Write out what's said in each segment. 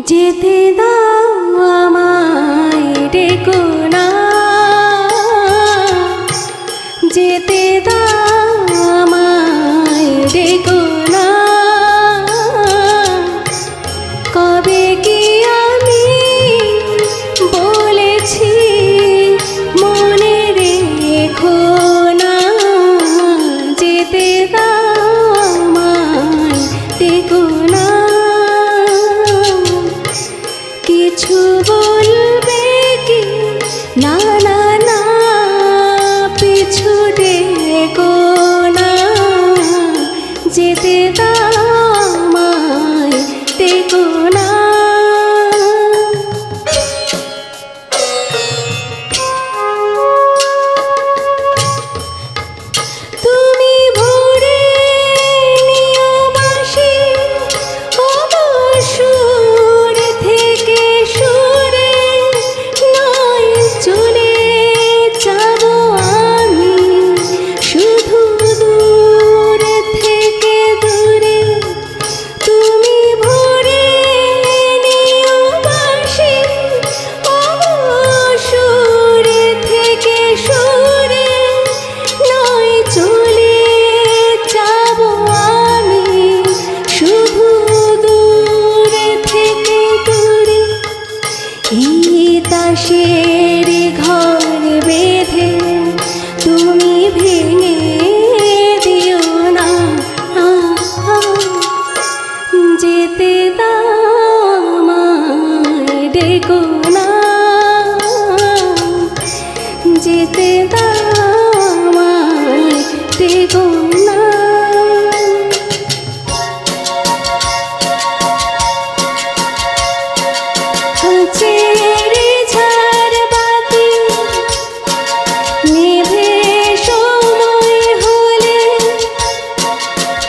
যেতে দাও আমায় ডেকো না, যেতে দাও আমায় ডেকো না। কবে কি আমি বলেছি মনে রেখো না, যেতে দাও আমায় ডেকো না। কিছু বলবে কি না না না, পিছু ডেকো না, যেতে দাও আমায় ডেকো না। তুমি ভরে নিও বাঁশি সুর থেকে সুরে, নয় চলে যাব আমি শুধু দূর থেকে দূরে। তুমি ভরে নিও বাঁশি সুর থেকে সুরে, নয় চলে যাব আমি শুধু দূরে থেকে দূরে। এই তাসের ঘর বেঁধে তুমি ভেঙে দিও না, যেতে দাও আমায় ডেকো না, যেতে দাও আমায় ডেকো না। চেরি ঝাড়বাতি নিভে সময় হলে,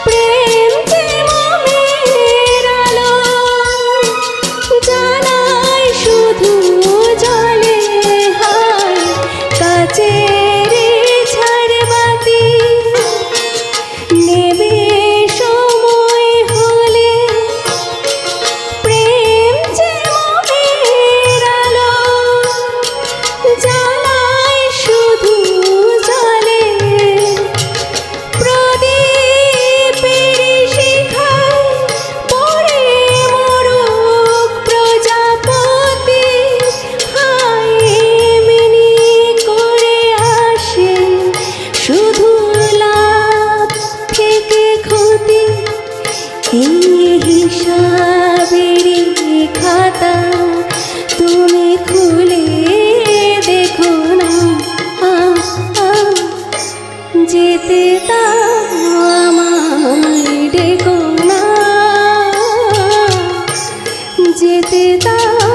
প্রেম যে মোমের আলো জ্বালায় শুধু জলে। হায় কাচেরি ঝাড়বাতি নেবে সময় হলে, প্রেম যে জ্বালায় শুধু জলে। প্রদীপের শিখায় পড়ে মরুক প্রজাপতি, হায় এমনি করে আসে শুধু লাভ থেকে ক্ষতি। এই হিসাবের খাতা তুমি খুলে দেখো না, যেতে দাও আমায় ডেকো না, যেতে দাও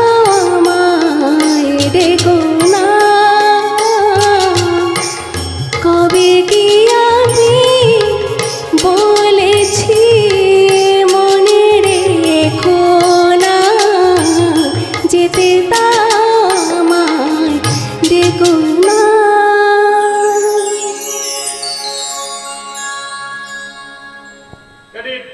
আমায় ডেকো না। কবে কি আমি বলেছি মনে রেখো না, যেতে দাও আমায় ডেকো না। Get it?